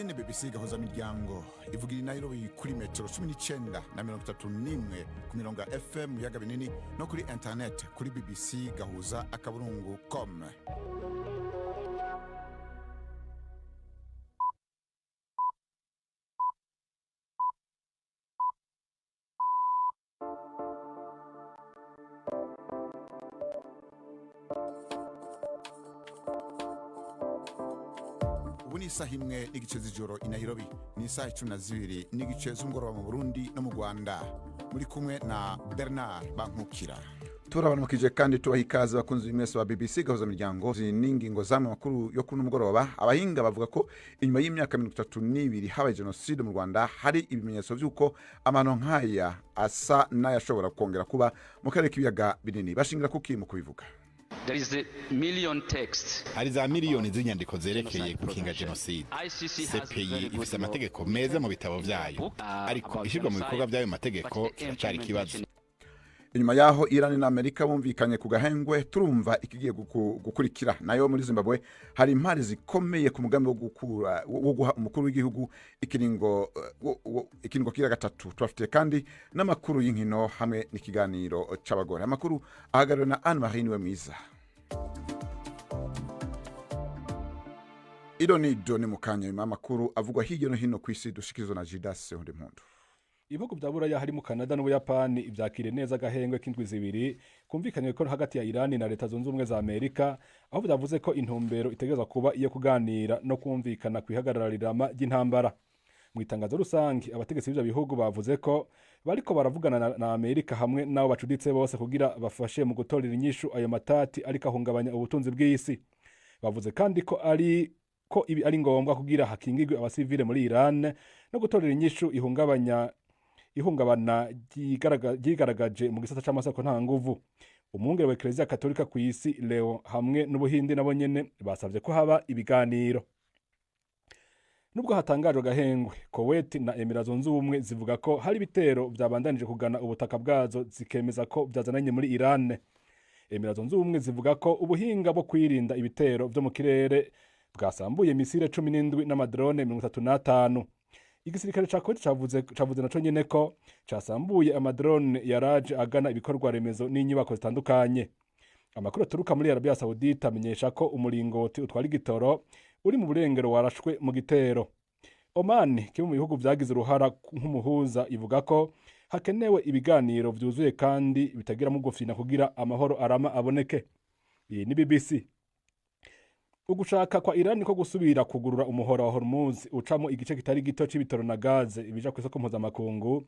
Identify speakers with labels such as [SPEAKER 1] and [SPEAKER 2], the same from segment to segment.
[SPEAKER 1] Iyi ni BBC gahuza miryango ivugira i Nairobi kuri metero 19 na 31 ku mirongo ya FM yaga binini no kuri internet kuri bbcgahuza.com. Ubu ni isaha imwe n'igice z'ijoro i Nairobi, ni isaha 12 n'igice z'umugoroba mu Burundi no mu Rwanda. Muri kumwe na Bernard Bankukira. Turabanukije kandi tubaha ikaze bakunzi b'imwese ba BBC gahuza miryango n'ingingo z'amwe makuru yo kuri umugoroba. Abahinga bavuga ko inyuma y'imyaka 32 habaye genocide mu Rwanda, hari ibimenyetso by'uko amano nkaya asa n'ayashobora kongera kuba mu karere k'ibiyaga binini. Bashingira kuki mu kubivuga.
[SPEAKER 2] There is a million texts.
[SPEAKER 3] Hari za miliyoni z'inyandiko zerekeye gukinga genocide. CPI ifite amategeko meza mu bitabo byayo, ariko ishyirwa mu bikorwa by'ayo mategeko cyari kibazo.
[SPEAKER 1] Inyuma yaho Iran na Amerika bumvikanye ku gahengwe, turumva ikigiye gukurikira. Nayo muri Zimbabwe hari impari zikomeye ku mugambi wo guha umukuru w'igihugu ikiringo kira gatatu. Twafite kandi n'amakuru y'inkino hamwe n'ikiganiro c'abagore. Amakuru ahagarariwe na Anne Marie niwe mwiza. Idonido ni mukanya amakuru avugwa hirya no hino kw'isi dushikirizwa na Jidas Hundimpundu.
[SPEAKER 4] Ibihugu bya Buraya harimo Canada n'Ubuyapani ivyakire neza gahengwe k'indwi zibiri kumvikanye ko hagati ya Iran na Leta Zunze Ubumwe za Amerika, aho byavuze ko intumbero itegerezwa kuba iyo kuganira no kumvikana kwihagararira ry'intambara. Mu itangazo rusangi abategetsi b'ivyo bihugu bavuze ko bariko baravugana na Amerika hamwe nabo bacuditse bose kugira bafashe mu gutorera inyishu ayo matati ariko ahungabanya ubutunzi bw'isi. Bavuze kandi ko ibi ari ngombwa kugira hakingirwe abasivile muri Iran no gutorera inyishu ihungabana ryigaragaje mu gisata c'amasoko nta nguvu. Umwungere wa Eklezia Katolika ku isi Leo hamwe n'Ubuhindi nabo nyene basavye ko haba ibiganiro. Nubwo hatangajwe gahengwe, Kuwait na Emirates Zunze Ubumwe zivuga ko hari bitero byabandanije kugana ubutaka bwazo, zikemeza ko byazananye muri Iran. Emirates Zunze Ubumwe zivuga ko ubuhinga bwo kwirinda ibitero byo mu kirere bwasambuye misile 17 n'amadrone 35. Igisirikare ca Kuwait cavuze naco nyene ko casambuye amadrone yaraje agana ibikorwa remezo n'inyubako zitandukanye. Amakuru aturuka muri Arabia Saudita amenyesha ko umuringoti utwara igitoro uri mu burengero warashwe mu gitero. Oman, kimwe mu bihugu vyagize uruhara nk'umuhuza, ivuga ko hakenewe ibiganiro vyuzuye kandi bitagira mu gufina kugira amahoro arama aboneke. Iyi ni BBC. Ugushaka kwa Iran ko gusubira kugurura umuhora wa Hormuz ucamo igice kitari gito c'ibitoro na gaze ibija ku isoko mpuzamakungu,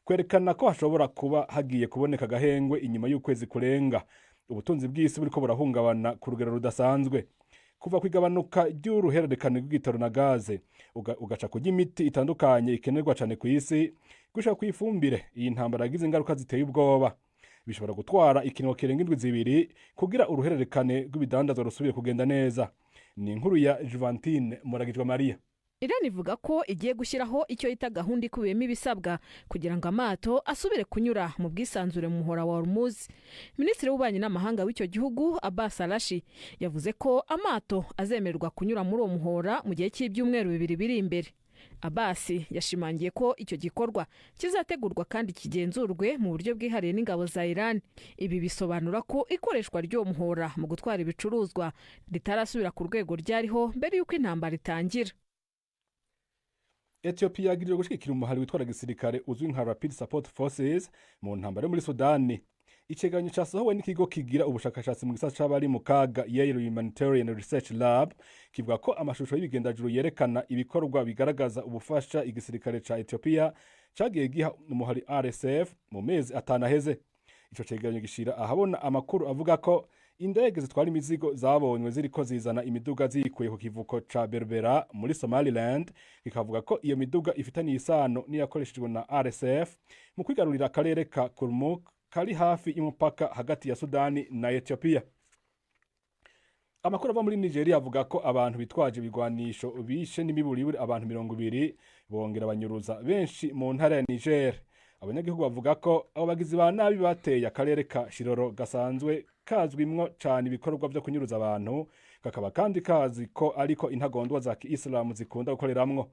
[SPEAKER 4] kwerekana ko hashobora kuba hagiye kuboneka gahengwe inyuma y'ukwezi kurenga ubutunzi bw'isi buriko burahungabana ku rugero rudasanzwe. Kuva kwigabanuka ry'uruhererekane rw'igitoro na gaze ugaca kujya imiti itandukanye ikenerwa cane ku isi, gushaka kwifumbire, iyi ntambara yagize ingaruka ziteye ubwoba. Bishobora gutwara ikintu kirenga indwi zibiri kugira uruhererekane rw'ibidandazwa rusubire kugenda neza. Ni inkuru ya Juvantine Muragijwa Maria.
[SPEAKER 5] Iran ivuga ko igiye gushyiraho icyo yita gahunda ikubiyemo ibisabwa kugira ngo amato asubire kunyura mu bwisanzure mu muhora wa Hormuz. Minisitiri w'ububanyi n'amahanga w'icyo gihugu Abbas Araghchi yavuze ko amato azemererwa kunyura muri uwo muhora mu gihe cy'ibyumweru 2 biri imbere. Abbas yashimangiye ko icyo gikorwa kizategurwa kandi kigenzurwe mu buryo bwihariye n'ingabo za Iran. Ibi bisobanura ko ikoreshwa ry'uwo muhora mu gutwara ibicuruzwa ritarasubira ku rwego ryariho mbere y'uko intambara itangira.
[SPEAKER 4] Ethiopia yagiriye gushikira umuhari witwara gisirikare uzwi nka Rapid Support Forces mu ntambara muri Sudani. Iceganyo casohowe n'ikigo kigira ubushakashatsi mu gisata c'abari mu kaga Yale Humanitarian Research Lab kivuga ko amashusho y'ibigendajuru yerekana ibikorwa bigaragaza ubufasha igisirikare ca Ethiopia cagiye giha umuhari RSF mu mezi atanaheze. Ico ceganyo gishira ahabona amakuru avuga ko indege zitwara imizigo zabonywe ziriko zizana imiduga zikuye ku kivuko ca Berbera muri Somaliland, kikavuga ko iyo miduga ifitaniye isano niyakoreshejwe na RSF mu kwigarurira akarere ka Kurmuk kari hafi y'umupaka hagati ya Sudani na Ethiopia. Amakuru ava muri Nigeria avuga ko abantu bitwaje ibigwanisho bishe n'imiburi abantu 200 bongera banyuruza benshi mu ntara ya Niger. Abanyagihugu bavuga ko abo bagizi ba nabi bateye akarere ka Shiroro gasanzwe kazwimwo cyane ibikorwa byo kunyuruza abantu kakaba kandi kazi ko ariko intagondwa za kiisilamu zikunda gukoreramwo.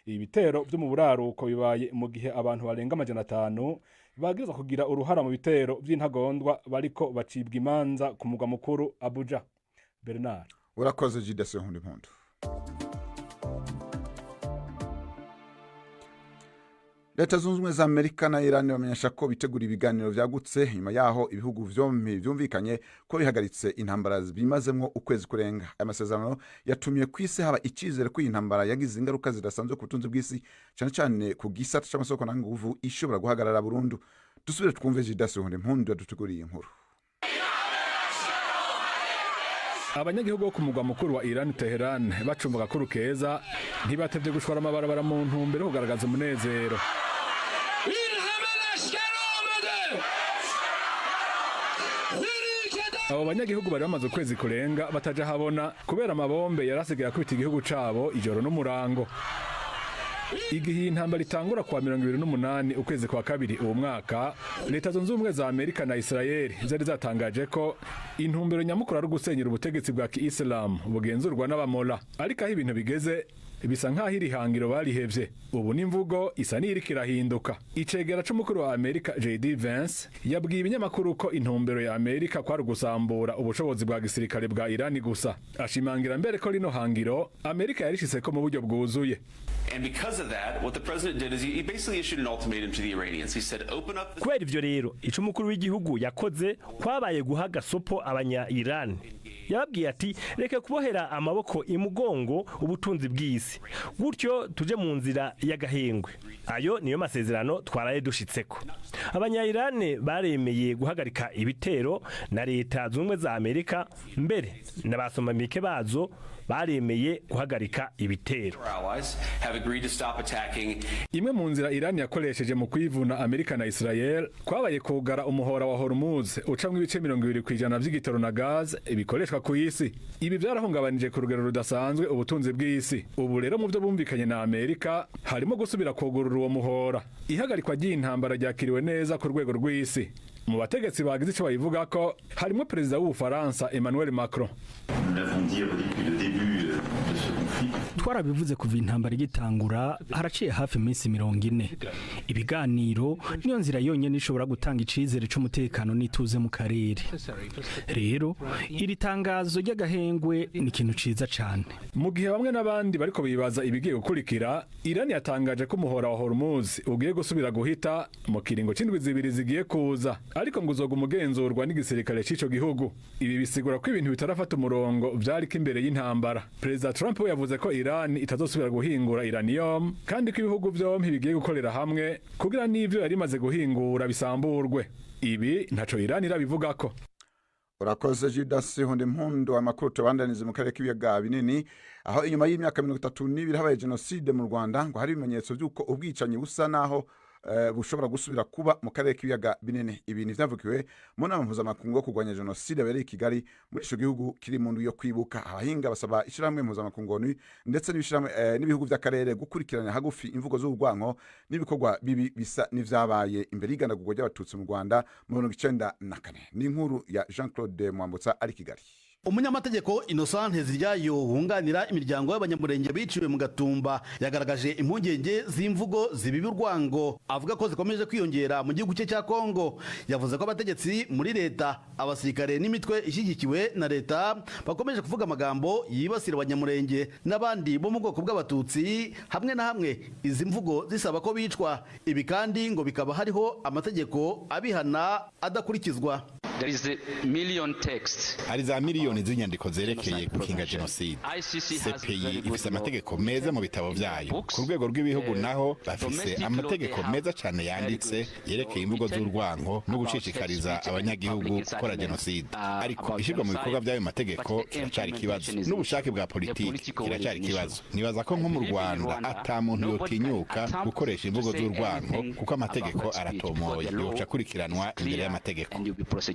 [SPEAKER 4] Ibi bitero vyo mu buraruko bibaye mu gihe abantu barenga 500 bagirizwa kugira uruhara mu bitero vy'intagondwa bariko bacibwa imanza ku mugwa mukuru Abuja. Bernard
[SPEAKER 1] urakoze Jidase Nkundimpundu. Leta zunze ubumwe za Amerika na Iran bamenyesha ko bitegura ibiganiro vyagutse nyuma yaho ibihugu vyompi vyumvikanye ko bihagaritse intambara bimazemwo ukwezi kurenga. Aya masezerano yatumye kw'isi haba icizere ko intambara yagize ingaruka zidasanzwe ku butunzi bw'isi, cyane cyane ku gisata c'amasoko na nguvu ishobora guhagarara burundu. Dusubire twumve Jidase Nkundimpundu yaduteguriye inkuru.
[SPEAKER 4] Abanyagihugu bo ku mugwa mukuru wa Iran Tehran bacumbuka kuru keza ntibatevye gushwara amabarabara mu ntumbero kugaragaza umunezero. Abo banyagihugu bari bamaze ukwezi kurenga bataja habona kubera amabombe yarasigaye akubita igihugu cabo ijoro n'umurango. Igihe intambara itangura kwa 28 ukwezi kwa kabiri uwo mwaka, Leta zunze ubumwe za Amerika na Israeli zari zatangaje ko intumbero nyamukuru ari gusenyera ubutegetsi bwa Kiislamu bugenzurwa n'abamola. Ariko aho ibintu bigeze bisa nkaho irihangiro barihevye. Ubu n'imvugo isa n'iriko irahinduka. Icegera c'umukuru wa Amerika JD Vance yabwiye ibinyamakuru ko intumbero ya Amerika kwari gusambura ubushobozi bwa gisirikare bwa Irani gusa. Ashimangira mbere ko rino hangiro Amerika yarishise ko mu buryo bwuzuye.
[SPEAKER 6] And because of that, what the president did is he basically issued an ultimatum to the Iranians. He said, open up the...
[SPEAKER 7] Kubera ivyo rero, ico umukuru w'igihugu yakoze kwabaye guha gasopo abanya-Iran. Yababwiye ati, reka kubohera amaboko imugongo ubutunzi bw'isi. Gutyo tuje mu nzira y'agahengwe. Ayo niyo masezerano twaraye dushitseko. Abanya-Iran baremeye guhagarika ibitero na Leta zunze za Amerika, mbere n'abasomamike bazo baremeye guhagarika ibitero.
[SPEAKER 4] Imwe mu nzira Iran yakoresheje mu kwivuna Amerika na Israel kwabaye kugara umuhora wa Hormuz ucamwe ibice 20% vy'igitoro na gaz ibikoreshwa ku isi. Ibi byarahungabanije ku rugero rudasanzwe ubutunzi bw'isi. Ubu rero mu byo bumvikanye na Amerika harimo gusubira kugurura uwo muhora. Ihagarikwa ry'intambara ryakiriwe neza ku rwego rw'isi. Mu bategetsi bagize ico bayivuga ko harimo perezida w'Ubufaransa Emmanuel Macron.
[SPEAKER 8] Twarabivuze kuva intambara igitangura haraciye hafi iminsi 40. Ibiganiro niyo nzira yonyene ishobora gutanga icizere c'umutekano n'ituze mu karere. Rero iri tangazo ry'agahengwe ni ikintu ciza cane.
[SPEAKER 4] Mu gihe bamwe n'abandi bariko bibaza ibigiye gukurikira, Iran yatangaje ko umuhora wa Hormuz ugiye gusubira guhita mu kiringo c'indwi zibiri zigiye kuza, ariko ngo uzoga umugenzurwa n'igisirikare c'ico gihugu. Ibi bisigura ko ibintu bitarafata umurongo vyariko imbere y'intambara. Perezida Trump yavuze ko Iran itazosubira guhingura uranium kandi ko ibihugu vyompi bigiye gukorera hamwe kugira n'ivyo yari imaze guhingura bisamburwe. Ibi ntaco Iran irabivugako.
[SPEAKER 1] Urakoze Jidase Nkundimpundu. Amakuru tubandanize mu karere k'ibiyaga binini, aho inyuma y'imyaka 32 habaye genocide mu Rwanda ngo hari ibimenyetso by'uko ubwicanyi busa naho bushobora gusubira kuba mu karere k'ibiyaga binini. Ibintu vyavukiwe mu nama mpuzamakungu yo kurwanya genocide yabereye i Kigali muri ico gihugu kiri mu ndu yo kwibuka. Abahinga basaba ishiramwe mpuzamakungu ndetse n'ibihugu vy'akarere gukurikirana hagufi imvugo z'urwanko n'ibikorwa bibi bisa n'ivyabaye imbere y'igandagurwa ry'abatutsi mu Rwanda mu 1994. Ni inkuru ya Jean-Claude Mwambutsa ari Kigali.
[SPEAKER 9] Umunyamategeko Innocent Nteziryayo wunganira imiryango y'abanyamurenge biciwe mu Gatumba yagaragaje impungenge z'imvugo zibibi urwango, avuga ko zikomeje kwiyongera mu gihugu cye cya Kongo. Yavuze ko abategetsi muri leta, abasirikare n'imitwe ishyigikiwe na leta bakomeje kuvuga amagambo yibasira abanyamurenge n'abandi bo mu bwoko bw'abatutsi, hamwe na hamwe izi mvugo zisaba ko bicwa. Ibi kandi ngo bikaba hariho amategeko abihana adakurikizwa.
[SPEAKER 2] There is a million text.
[SPEAKER 3] Hari za miliyoni z'inyandiko zerekeye gukinga genocide. CPI ifise amategeko meza mu bitabo vyayo. Ku rwego rw'ibihugu naho bafise amategeko meza cyane yanditse yerekeye imvugo z'urwanko no gushishikariza abanyagihugu gukora genocide. Ariko ishirwa mu bikorwa by'ayo mategeko kiracyari kibazo, n'ubushake bwa politiki kiracyari kibazo. Nibaza ko nko mu Rwanda ata muntu yotinyuka gukoresha imvugo z'urwanko kuko amategeko aratomoye, yoca kurikiranwa imbere y'amategeko.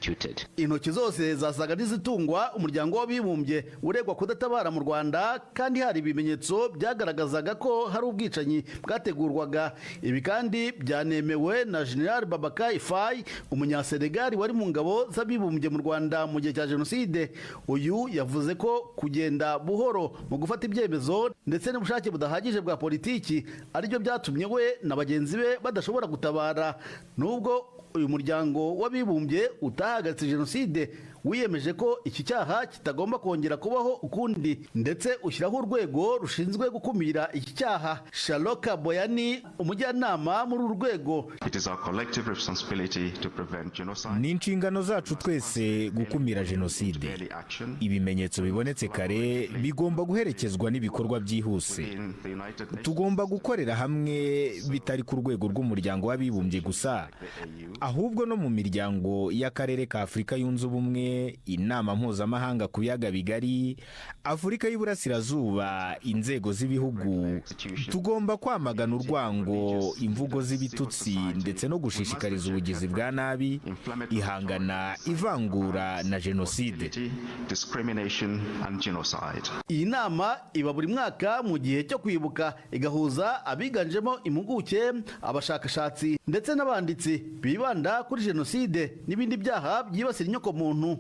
[SPEAKER 2] executed.
[SPEAKER 9] Intoki zose zasaga n'izitungwa umuryango w'abibumbye uregwa kudatabara mu Rwanda kandi hari ibimenyetso byagaragazaga ko hari ubwicanyi bwategurwaga. Ibi kandi byanemewe na General Babacar Faye, umunyasenegali wari mu ngabo z'abibumbye mu Rwanda mu gihe cya jenoside. Uyu yavuze ko kugenda buhoro mu gufata ibyemezo ndetse n'ubushake budahagije bwa politiki aribyo byatumye we na bagenzi be badashobora gutabara. Nubwo uyu muryango w'abibumbye utahagaritse jenoside, wiyemeje ko iki cyaha kitagomba kongera kubaho ukundi ndetse ushyiraho urwego rushinzwe gukumira iki cyaha. Shaloka Boyani, umujyanama muri uru rwego:
[SPEAKER 10] ni inshingano zacu twese gukumira jenoside. Ibimenyetso bibonetse kare bigomba guherekezwa n'ibikorwa byihuse. Tugomba gukorera hamwe, bitari ku rwego rw'umuryango w'abibumbye gusa, ahubwo no mu miryango y'akarere ka Afurika yunze ubumwe, inama mpuzamahanga ku biyaga bigari, Afurika y'Iburasirazuba, inzego z'ibihugu. Tugomba kwamagana urwango, imvugo z'ibitutsi ndetse no gushishikariza ubugizi bwa nabi, ihangana, ivangura na jenoside.
[SPEAKER 9] Iyi nama iba buri mwaka mu gihe cyo kwibuka, igahuza abiganjemo impuguke, abashakashatsi ndetse n'abanditsi bibanda kuri jenoside n'ibindi byaha byibasira inyokomuntu.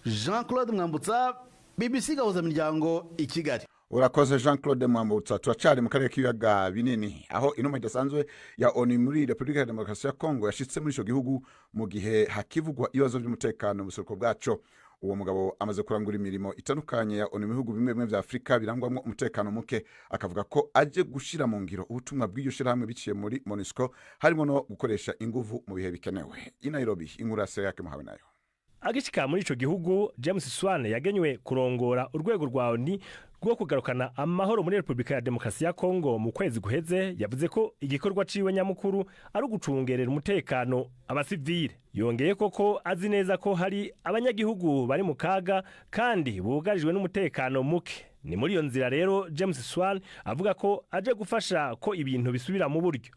[SPEAKER 9] Jean-Claude Mwambutsa, BBC gahuza miryango i Kigali.
[SPEAKER 1] Urakoze Jean-Claude Mwambutsa. Turacari mu karere k'ibiyaga binini, aho intumwa idasanzwe ya ONU muri Repubulika ya Demokarasi ya Kongo yashitse muri ico gihugu mu gihe hakivugwa ibibazo by'umutekano mu buseruko bwaco. Uwo mugabo amaze kurangura imirimo itandukanye ya ONU mu bihugu bimwe bimwe vya Afrika birangwamwo umutekano muke, akavuga ko aje gushira mu ngiro ubutumwa bw'iryo shirahamwe biciye muri MONUSCO, harimo no gukoresha inguvu mu bihe bikenewe. I Nairobi, inkuru yake muhawe nayo.
[SPEAKER 7] Agishika muri ico gihugu, James Swane yagenywe kurongora urwego rwa ONU rwo kugarukana amahoro muri Repubulika ya Demokarasi ya Kongo mu kwezi guheze. Yavuze ko igikorwa ciwe nyamukuru ari ugucungerera umutekano abasivile. Yongeye koko azi neza ko hari abanyagihugu bari mu kaga kandi bugarijwe n'umutekano muke. Ni muri iyo nzira rero James Swane avuga ko aje gufasha ko ibintu bisubira mu buryo.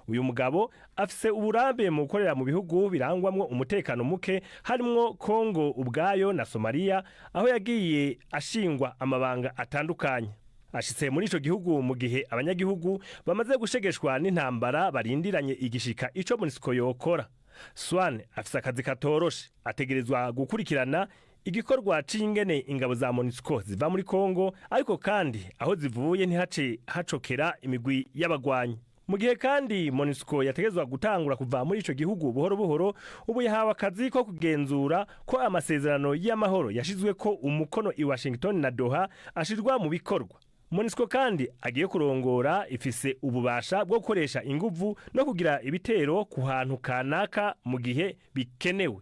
[SPEAKER 7] Uyu mugabo afise uburambe mu gukorera mu bihugu birangwamwo umutekano muke, harimwo Kongo ubwayo na Somalia, aho yagiye ashingwa amabanga atandukanye. Ashitse muri ico gihugu mu gihe abanyagihugu bamaze gushegeshwa n'intambara barindiranye igishika ico MONUSCO yokora. Swane afise akazi katoroshe, ategerezwa gukurikirana igikorwa c'ingene ingabo za MONUSCO ziva muri Kongo, ariko kandi aho zivuye ntihace hacokera imigwi y'abagwanyi. Mu gihe kandi MONUSCO yategezwa gutangura kuva muri ico gihugu buhoro buhoro, ubu yahawe akazi ko kugenzura ko amasezerano y'amahoro yashizwe ko umukono i Washington na Doha ashirwa mu bikorwa. MONUSCO kandi agiye kurongora ifise ububasha bwo gukoresha inguvu no kugira ibitero ku hantu kanaka mu gihe bikenewe.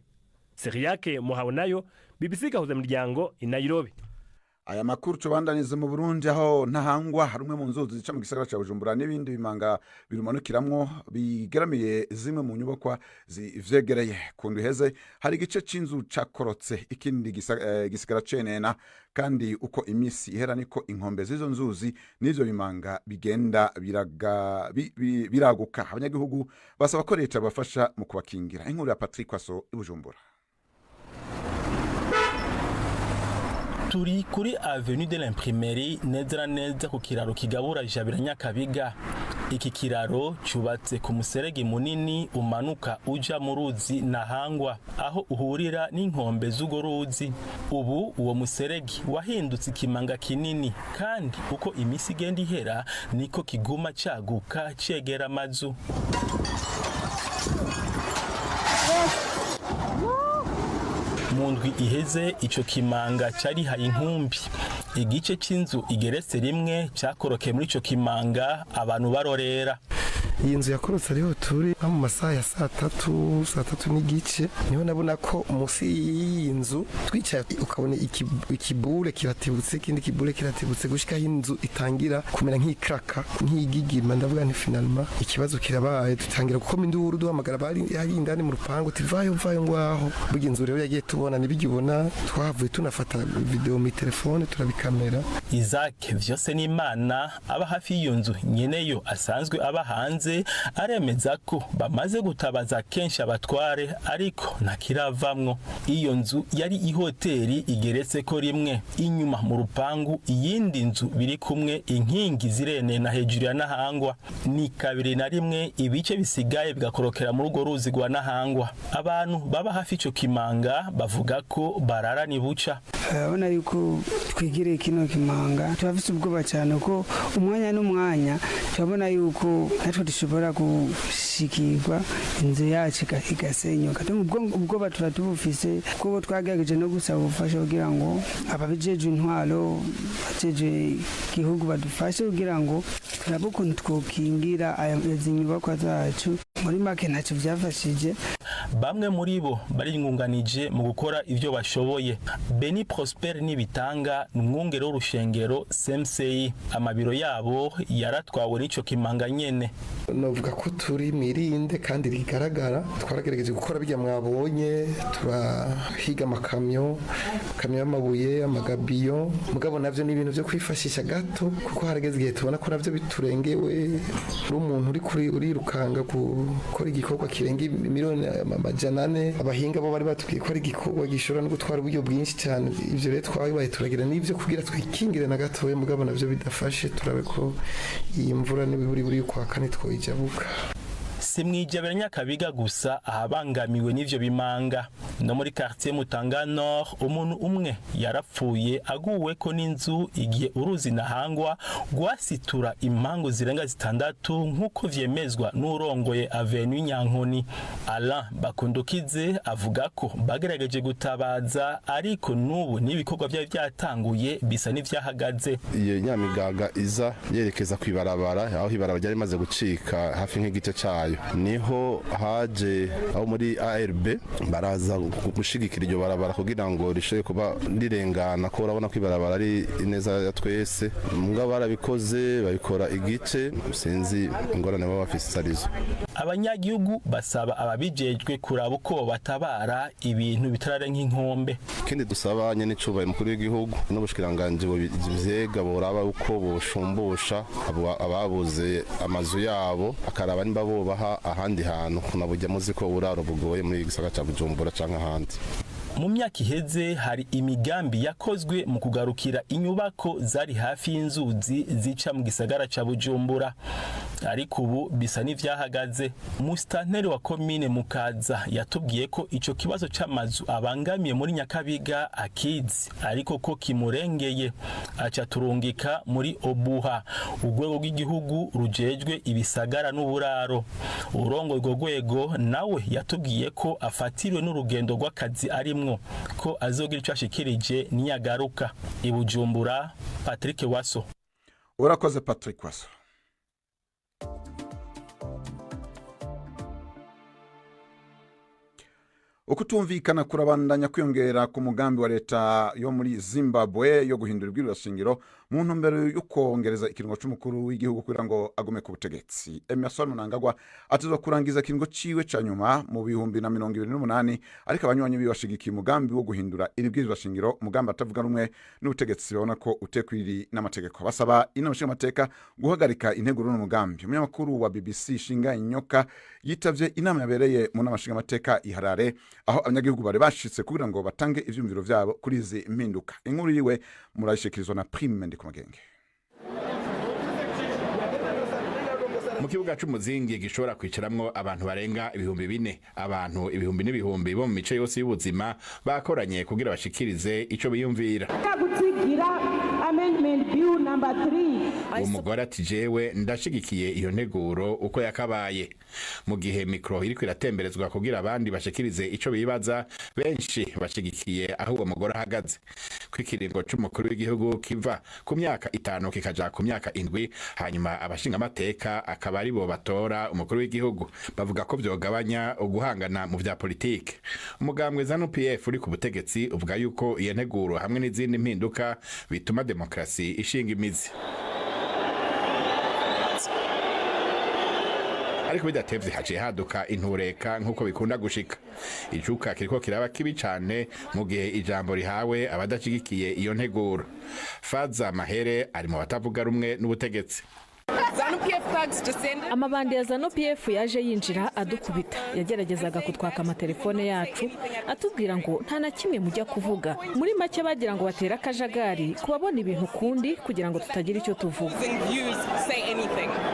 [SPEAKER 7] Seriake Muhabonayo, BBC gahuza miryango i Nairobi.
[SPEAKER 1] Aya makuru tubandanize mu Burundi, aho ntahangwa harumwe mu nzuzi zica mu gisagara ca Bujumbura n'ibindi bimanga birumanukiramwo bigeramiye zimwe mu nyubakwa zivyegereye. Kundu heze hari igice c'inzu cakorotse, ikindi gisigara cenena, kandi uko imisi ihera niko inkombe z'izo nzuzi n'ivyo bimanga bigenda biraguka. Abanyagihugu basaba ko leta bafasha mu kubakingira. Inkuru ya Patrick Kwaso i Bujumbura.
[SPEAKER 11] Turi kuri Avenue de l'Imprimerie, neza neza ku kiraro kigabura Jabira Nyakabiga. Iki kiraro cyubatse ku muserege munini umanuka uja mu ruzi Ntahangwa, aho uhurira n'inkombe z'ugo ruzi. Ubu uwo muserege wahindutse ikimanga kinini, kandi uko imisi igenda ihera niko kiguma caguka cegera amazu. Mu ndwi iheze ico kimanga cariha inkumbi. Igice c'inzu igeretse rimwe cyakorokeye muri ico kimanga, abantu barorera.
[SPEAKER 12] Iyi nzu yakorotse ariho turi mu masaha ya saa tatu n'igice, niho nabona ko munsi y'iyi nzu twicaye ukabona ikibure kiratibutse, ikindi kibure kiratibutse, gushika inzu itangira kumera nk'ikraka nk'igigima. Ndavuga nti finalement ikibazo kirabaye, dutangira gukoma induru duhamagara bari indani mu rupangu, tivayo ngwaho. Bugi inzu rero yagiye tubona nibigibona, twavuye tunafata video mu telefone turabikamera.
[SPEAKER 11] Isaac vyose n'Imana aba hafi y'iyo nzu nyeneyo asanzwe aba hanze iheze aremeza ko bamaze gutabaza kenshi abatware ariko ntakiravamwo. Iyo nzu yari ihoteli igeretse ko rimwe, inyuma mu rupangu iyindi nzu biri kumwe, inkingi zirenena hejuru ya Nahangwa. Ni kabiri na rimwe ibice bisigaye bigakorokera muri urwo ruzi rwa Nahangwa. Abantu baba hafi ico kimanga bavuga ko bararani buca.
[SPEAKER 13] Urabona yuko twigiriye kino kimanga turafise ubwoba cyane ko umwanya n'umwanya turabona yuko natwe dushobora gushikirwa inzu yacu igasenyuka. Ubwoba turatubufise kuko twagerageje no gusaba ubufasha kugira ngo ababijeje intwaro bajeje igihugu badufashe kugira ngo turabe ukuntu twokingira izi nyubakwa zacu. Muri make ntacyo byafashije.
[SPEAKER 11] Bamwe muri bo baringunganije mu gukora ivyo bashoboye. Beni Prosper Nibitanga n'umwungere w'urushengero Semsei, amabiro yabo yaratwawe n'ico kimanga nyene.
[SPEAKER 12] Novuga ko turi mirinde kandi rigaragara, twaragerageje gukora bijya mwabonye, turahiga amakamyo y'amabuye, amagabiyo, mugabo navyo ni ibintu byo kwifashisha gato kuko harageze igihe tubona ko navyo biturengewe. Umuntu urirukanga gukora igikorwa kirenga miliyoni amajana 4, abahinga bo bari batubwiye ko ari igikorwa gishobora no gutwara uburyo bwinshi cyane. Ivyo rero twabaye turagira n'ivyo kugira twikingire na gatoye, mugabo navyo bidafashe, turabe ko iyi mvura n'ibiburi kwa kane twoyijabuka.
[SPEAKER 11] Simwijabira Nyakabiga gusa ahabangamiwe n'ivyo bimanga. No muri quartier Mutanga Nord umuntu umwe yarapfuye aguwe ko n'inzu igihe uruzi Nahangwa gwasitura impango zirenga 6 nkuko vyemezwa n'urongoye Avenue Nyankoni. Alain Bakundukize avuga ko bagerageje gutabaza ariko nubu n'ibikorwa bya byatanguye bisa n'ivyahagaze.
[SPEAKER 14] Iyo nyamigaga iza yerekeza kwibarabara aho ibarabara ryari maze gucika hafi nk'igice cayo, niho haje aho muri ARB baraza gushigikira iryo barabara kugira ngo rishoye kuba rirengana, ko urabona ko ibarabara ari ineza ya twese. Mbwa barabikoze babikora igice, sinzi ingorane baba bafise arizo.
[SPEAKER 11] Abanyagihugu basaba ababijejwe kuraba uko batabara ibintu bitarare nk'inkombe.
[SPEAKER 14] Kindi dusaba nyene icubaye mukuru w'igihugu n'ubushikiranganje byega boraba uko boshumbusha ababuze amazu yabo, akaraba nimba bobaha ahandi hantu kunabujya muzi ko uraro bugoye muri gisagara ca Bujumbura canka ahandi.
[SPEAKER 11] Mu myaka iheze hari imigambi yakozwe mu kugarukira inyubako zari hafi y'inzuzi zica mu gisagara ca Bujumbura, ariko ubu bisa n'ivyahagaze. Mustanteri wa komine Mukaza yatubwiye ko ico kibazo c'amazu abangamiye muri Nyakabiga akizi, ariko ko kimurengeye aca turungika muri Obuha, urwego rw'igihugu rujejwe ibisagara n'uburaro. Urongo rwo rwego nawe yatubwiye ko afatiriwe n'urugendo rw'akazi arimwo, ko azogira ico ashikirije niyagaruka. I Bujumbura, Patrick Waso.
[SPEAKER 1] Urakoze Patrick Waso. Ukutumvikana kurabandanya kwiyongera ku mugambi wa leta yo muri Zimbabwe yo guhindura ibwirizwa shingiro mu ntumbero yo kongereza ikiringo c'umukuru w'igihugu kugira ngo agume ku butegetsi. Emerson Mnangagwa atezwa kurangiza ikiringo ciwe ca nyuma mu 2028, ariko abanywanyi bibashigikiye umugambi wo guhindura ibwirizwa shingiro, umugambi atavuga rumwe n'ubutegetsi babona ko utekwiri n'amategeko. Basaba inama nshingamateka guhagarika integuro n'umugambi. Umunyamakuru wa BBC Shinga Inyoka yitavye inama yabereye mu nama nshingamateka i Harare, aho abanyagihugu bari bashitse kugira ngo batange ivyumviro vyabo kuri izi impinduka. Inkuru yiwe murayishikirizwa na Prime Ndikumagenge.
[SPEAKER 3] Mu kibuga c'umuzingi gishobora kwicaramwo abantu barenga 4,000, abantu ibihumbi n'ibihumbi bo mu mice yose y'ubuzima bakoranye kugira bashikirize ico biyumvira.
[SPEAKER 15] Amendment bill number 3.
[SPEAKER 3] Umugore ati jewe ndashigikiye iyo nteguro uko yakabaye. Mu gihe mikro iriko iratemberezwa kugira abandi bashikirize ico bibaza, benshi bashigikiye aho uwo mugore ahagaze. Kwikiringo c'umukuru w'igihugu kiva ku myaka 5 kikaja ku myaka 7, hanyuma abashinga amateka akaba ari bo batora umukuru w'igihugu. Bavuga ko vyogabanya uguhangana mu vya politike. Umugambwe ZANU-PF uri ku butegetsi uvuga yuko iyo nteguro hamwe n'izindi mpinduka bituma demokrasi ishinga imizi. Ariko bidatevye haje haduka intureka nkuko bikunda gushika. Icuka kiriko kiraba kibi cane mu gihe ijambo rihawe abadashigikiye iyo nteguro. Faza Mahere ari mu batavuga rumwe n'ubutegetsi.
[SPEAKER 5] amabandi ya ZANU-PF yaje yinjira adukubita, yageragezaga kutwaka amatelefone yacu atubwira ngo nta na kimwe mujya kuvuga. Muri make bagira ngo batere akajagari kubabona ibintu kundi kugira ngo tutagira icyo tuvuga.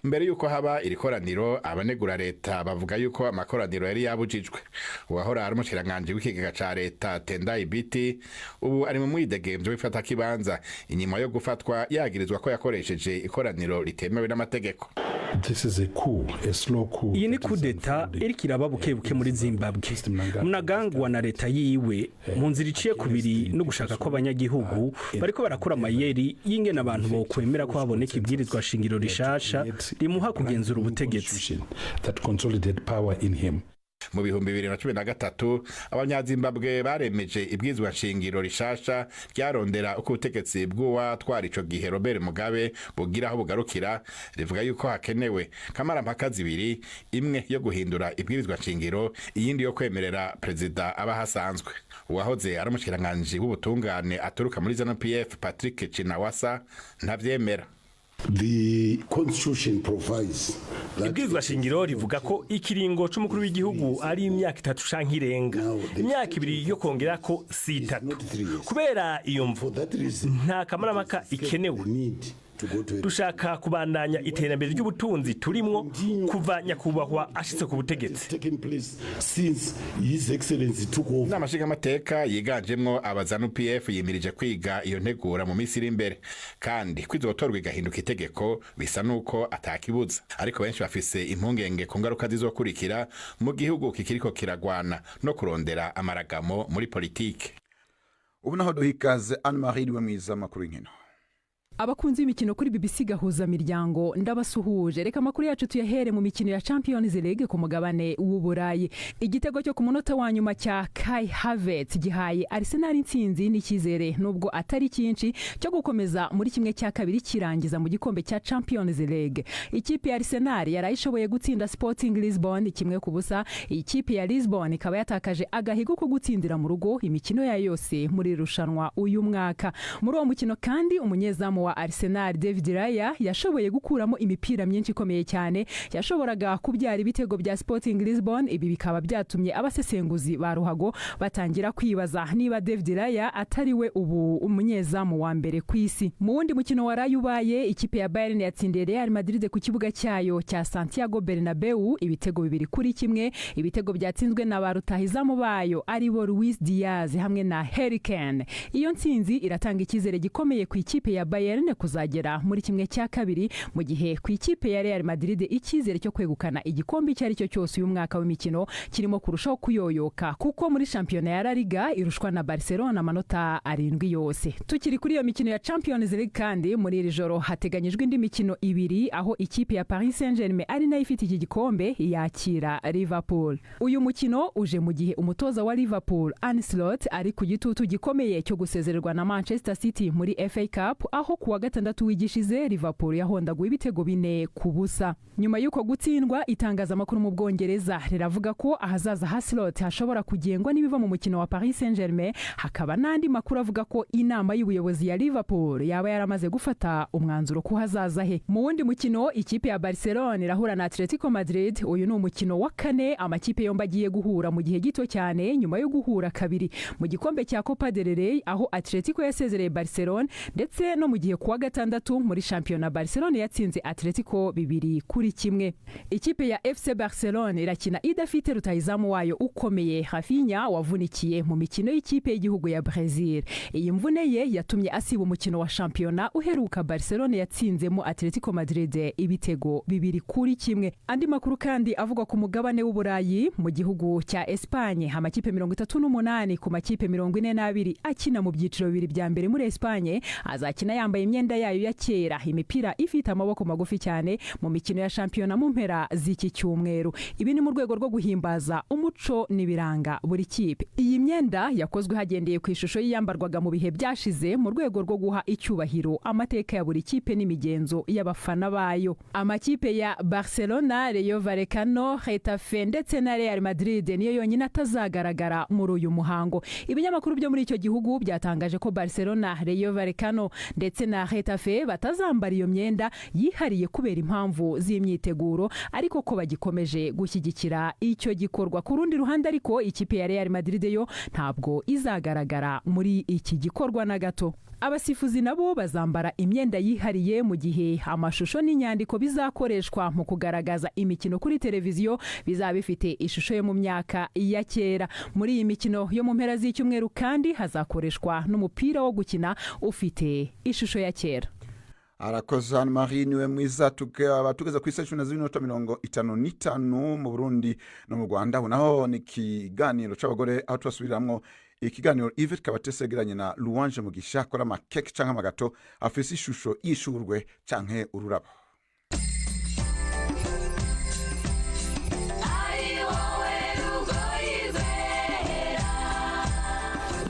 [SPEAKER 3] Mbere yuko haba iri koraniro, abanegura leta bavuga yuko amakoraniro yari yabujijwe. Uwahora ari umushikiranganje w'ikigega ca leta Tendai Biti ubu ari mu mwidegemvyo w'ifata kibanza inyuma yo gufatwa yagirizwa ko yakoresheje ikoraniro ritemewe n'amategeko.
[SPEAKER 8] Iyi ni kudeta iriko iraba bukebuke muri Zimbabwe. Mnangagwa na leta yiwe mu nzira iciye kubiri no gushaka ko abanyagihugu bariko barakora amayeri y'ingene abantu bo kwemera ko haboneka ibwirizwa shingiro rishasha rimuha kugenzura ubutegetsi.
[SPEAKER 3] Mu bihumbi 2013 abanyazimbabwe baremeje ibwirizwa shingiro rishasha ryarondera uko ubutegetsi bw'uwa twari ico gihe Robert Mugabe bugira aho bugarukira, rivuga yuko hakenewe kamarampaka zibiri, imwe yo guhindura ibwirizwa shingiro, iyindi yo kwemerera perezida aba hasanzwe. Uwahoze ari umushikiranganje w'ubutungane aturuka muri ZANU-PF Patrick Chinawasa ntavyemera.
[SPEAKER 16] The constitution provides
[SPEAKER 7] ibwirizwa shingiro rivuga ko ikiringo c'umukuru w'igihugu ari imyaka 3 canke irenga, imyaka 2 yo kongera ko 3. Kubera iyo mvu nta kamarampaka ikenewe. Dushaka kubandanya iterambere ry'ubutunzi turimwo kuva nyakubahwa ashitse ku butegetsi.
[SPEAKER 3] N'amashinga amateka yiganjemwo abazanu-PF yimirije kwiga iyo ntegura mu minsi iri imbere, kandi kwizotorwa igahinduka itegeko bisa nuko atakibuza. Ariko benshi bafise impungenge ku ngaruka zizokurikira mu gihugu kikiriko kiragwana no kurondera amaragamo muri politike.
[SPEAKER 1] Ubu naho duhikaze Anne-Marie Wemwiza makuru y'inkino.
[SPEAKER 17] Abakunzi b'imikino kuri BBC gahuza miryango ndabasuhuje. Reka makuru yacu tuyahere mu mikino ya Champions League ku mugabane w'Uburayi. Igitego cyo ku munota wa nyuma cya Kai Havertz gihaye Arsenal intsinzi n'ikizere nubwo atari cyinshi cyo gukomeza muri kimwe cya kabiri kirangiza mu gikombe cya Champions League. Ikipe ya Arsenal yarayishoboye gutsinda Sporting Lisbon 1-0. Ikipe ya Lisbon ikaba yatakaje agahigo ko gutsindira mu rugo imikino ya yose muri rushanwa uyu mwaka. Muri uwo mukino kandi umunyezamu wa Arsenal David Raya yashoboye gukuramo imipira myinshi ikomeye cyane yashoboraga kubyara ibitego bya Sporting Lisbon. Ibi bikaba byatumye abasesenguzi ba ruhago batangira kwibaza niba David Raya atari we ubu umunyezamu wa mbere ku isi. Mu wundi mukino waraye ubaye, ikipe ya Bayern yatsindiye Real Madrid ku kibuga cyayo cya Santiago Bernabeu ibitego 2-1. Ibitego byatsinzwe na barutahizamu bayo aribo Luis Diaz hamwe na Harry Kane. Iyo ntsinzi iratanga ikizere gikomeye ku ikipe ya Bayern kuzagera muri kimwe cya kabiri, mu gihe ku ikipe ya Real Madrid ikizere cyo kwegukana igikombe cyari cyo cyose uyu mwaka w'imikino kirimo kurushaho kuyoyoka, kuko muri shampiyona ya La Liga irushwa na Barcelona amanota 7 yose. Tukiri kuri iyo mikino ya Champions League kandi muri iri joro hateganyijwe indi mikino 2 aho ikipe ya Paris Saint-Germain ari nayo ifite iki gikombe yakira Liverpool. Uyu mukino uje mu gihe umutoza wa Liverpool Arne Slot ari ku gitutu gikomeye cyo gusezererwa na Manchester City muri FA Cup, aho kuwa gatandatu wigishize Liverpool yahondaguye ibitego 4-0. Nyuma yuko gutsindwa, itangazamakuru mu Bwongereza riravuga ko ahazaza ha Slot hashobora kugengwa nibiva mu mukino wa Paris Saint-Germain. Hakaba nandi makuru avuga ko inama y'ubuyobozi ya Liverpool yaba yaramaze gufata umwanzuro ku hazaza he. Mu wundi mukino, ikipe ya Barcelona irahura na Atletico Madrid. Uyu ni umukino wa kane amakipe yombi agiye guhura mu gihe gito cyane nyuma yo guhura kabiri mu gikombe cya Copa del Rey, aho Atletico yasezereye Barcelona, ndetse no mu gihe kuwa gatandatu muri shampiyona Barcelona yatsinze Atletico 2-1. Ikipe ya FC Barcelona irakina idafite rutahizamu wayo ukomeye Rafinha wavunikiye mu mikino y'ikipe y'igihugu ya Brazil. Iyi mvune ye yatumye asiba umukino wa shampiyona uheruka Barcelona yatsinzemo Atletico Madrid ibitego 2-1. Andi makuru kandi avuga ku mugabane w'Uburayi, mu gihugu cya Espagne amakipe 38 ku makipe 42 akina mu byiciro bibiri bya mbere muri Espagne azakina yambaye imyenda yayo ya kera, imipira ifite amaboko magufi cyane mu mikino ya shampiyona mu mpera z'iki cyumweru. Ibi ni mu rwego rwo guhimbaza umuco n'ibiranga buri kipe. Iyi myenda yakozwe hagendeye ku ishusho yiyambarwaga mu bihe byashize mu rwego rwo guha icyubahiro amateka ya buri kipe n'imigenzo y'abafana bayo. Amakipe ya Barcelona, Rayo Vallecano, Getafe ndetse na Real Madrid niyo yonyine atazagaragara muri uyu muhango. Ibinyamakuru byo muri icyo gihugu byatangaje ko Barcelona, Rayo Vallecano ndetse na Retafe batazambara iyo myenda yihariye kubera impamvu z'imyiteguro ariko ko bagikomeje gushyigikira icyo gikorwa. Ku rundi ruhande ariko ikipe ya Real Madrid yo ntabwo izagaragara muri iki gikorwa na gato. Abasifuzi nabo bazambara imyenda yihariye mu gihe amashusho n'inyandiko bizakoreshwa mu kugaragaza imikino kuri televiziyo bizaba bifite ishusho yo mu myaka ya kera. Muri iyi mikino yo mu mpera z'icyumweru kandi hazakoreshwa n'umupira wo gukina ufite ishusho ya kera.
[SPEAKER 1] Arakoze Anne Marie niwe mwiza tugeza ku isa 12:55 mu Burundi no mu Rwanda. Naho ni kiganiro c'abagore aho twasubiramwo ikiganiro Yvette Kabatese geranye na Louange Mugisha akora amakeke canke amagato afise ishusho y'ishurwe canke ururabo.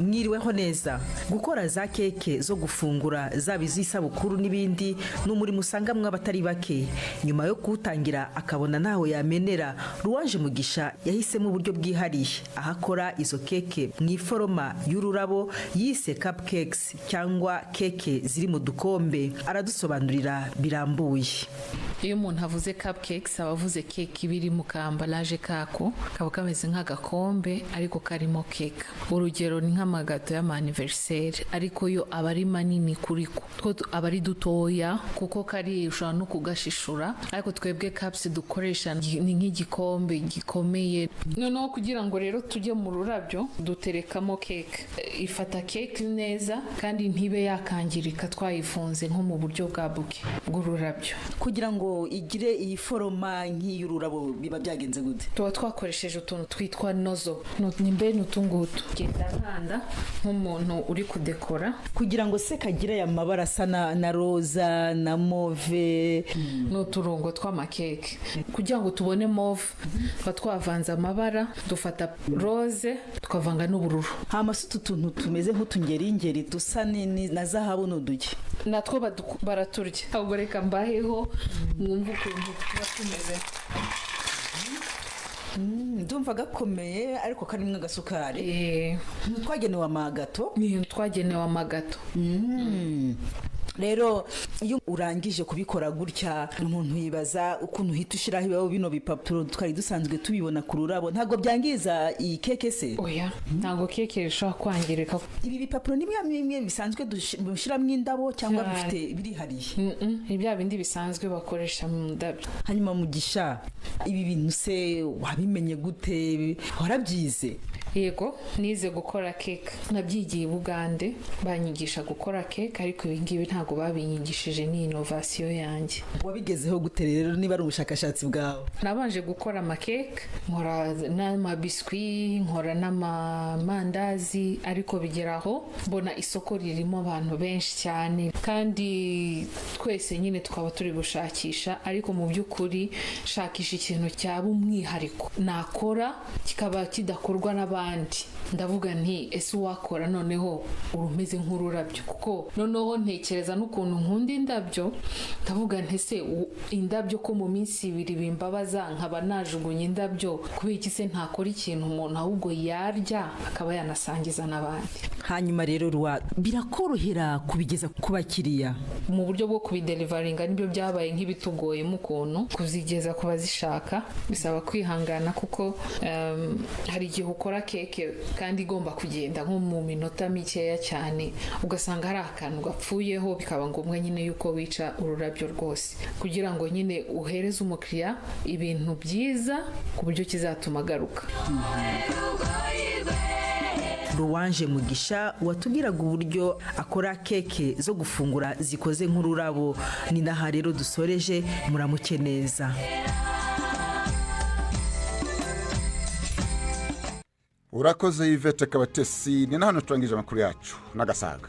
[SPEAKER 18] Mwiriweho neza. Gukora za keke zo gufungura zaba iz'isabukuru n'ibindi n'umuri musangamwe abatari bake. Nyuma yo kutangira akabona naho yamenera, Louange Mugisha yahisemo uburyo bwihariye ahakora izo keke mu iforoma y'ururabo yise cupcakes cyangwa keke ziri mu dukombe. Aradusobanurira birambuye.
[SPEAKER 19] Iyo umuntu avuze cupcakes abavuze keke ibiri mu kambalaje kako kaba kameze nk'agakombe ariko karimo keke. Urugero ni nk'amagato y'amaniversaire ariko yo abari manini kuri ko abari dutoya kuko kari ushobora no kugashishura ariko twebwe cups dukoresha ni nk'igikombe gikomeye. Noneho kugira ngo rero tujye mu rurabyo duterekamo keke. Ifata keke neza kandi ntibe yakangirika twayifunze nko mu buryo bwa buke bw'ururabyo.
[SPEAKER 18] Kugira ngo igire iyi foroma nk'iy'ururabo biba byagenze gute?
[SPEAKER 19] Tuba twakoresheje utuntu twitwa nozo. Nimbe nutungutu. Genda nkanda nk'umuntu uri kudekora
[SPEAKER 18] kugira ngo se kagire ya mabara asa na roza na mauve
[SPEAKER 19] n'uturongo tw'amakeke. Kugira ngo tubone mauve twavanze amabara dufata rose tukavanga n'ubururu.
[SPEAKER 18] Hamasutu tuntu tumeze nk'utungeringeri dusa na zahabu n'uduke.
[SPEAKER 19] Natwo baraturya. Ahubwo reka mbaheho mwumva ukuntu tuba tumeze.
[SPEAKER 18] Ndumva gakomeye ariko karimwe agasukari. Twagenewe amagato.
[SPEAKER 19] Twagenewe amagato.
[SPEAKER 18] Rero iyo urangije kubikora gutya umuntu yibaza ukuntu uhita ushiraho ibibaho bino bipapuro twari dusanzwe tubibona ku rurabo ntago byangiza iyi keke se?
[SPEAKER 19] Oya, ntago keke ishobora kwangirika.
[SPEAKER 18] Ibi bipapuro ni bimwe bisanzwe dushiramo indabo cyangwa bifite birihariye?
[SPEAKER 19] Ibya bindi bisanzwe bakoresha mu ndabyo.
[SPEAKER 18] Hanyuma Mugisha, ibi bintu se wabimenye gute? Warabyize?
[SPEAKER 19] Yego, nize gukora keke. Nabyigiye Bugande, banyigisha gukora keke ariko ibingibi ntago babinyigishije ni innovation yanjye.
[SPEAKER 18] Wabigezeho gute rero niba ari ubushakashatsi bwawe?
[SPEAKER 19] Nabanje gukora amakeke, nkora n'amabiswi, nkora n'amamandazi ariko bigeraho mbona isoko ririmo abantu benshi cyane kandi twese nyine twaba turi gushakisha ariko mu by'ukuri shakisha ikintu cyaba umwihariko nakora kikaba kidakorwa n'abandi. Ndavuga nti ese wakora noneho urumeze nk'ururabyo kuko noneho ntekereza n'ukuntu nkunda indabyo. Ndavuga nti se indabyo ko mu minsi 2 bimbabaza nkaba najugunye indabyo kubera iki se ntakora ikintu umuntu ahubwo yarya akaba yanasangiza n'abandi.
[SPEAKER 18] Hanyuma rero birakorohera kubigeza ku bakiriya
[SPEAKER 19] mu buryo bwo kubidelivaringa nibyo byabaye nk'ibitugoye mu kuntu kuzigeza ku bazishaka. Bisaba kwihangana kuko hari igihe ukora keke kandi igomba kugenda nko mu minota mikeya cyane ugasanga hari akantu gapfuyeho bikaba ngombwa nyine yuko wica ururabyo rwose kugira ngo nyine uhereze umukiriya ibintu byiza ku buryo kizatuma agaruka.
[SPEAKER 18] Louange Mugisha watubwiraga uburyo akora keke zo gufungura zikoze nk'ururabo. Ni naha rero dusoreje, muramuke neza.
[SPEAKER 1] Urakoze Yvette Kabatesi. Ni hano turangije amakuru yacu n'agasaga.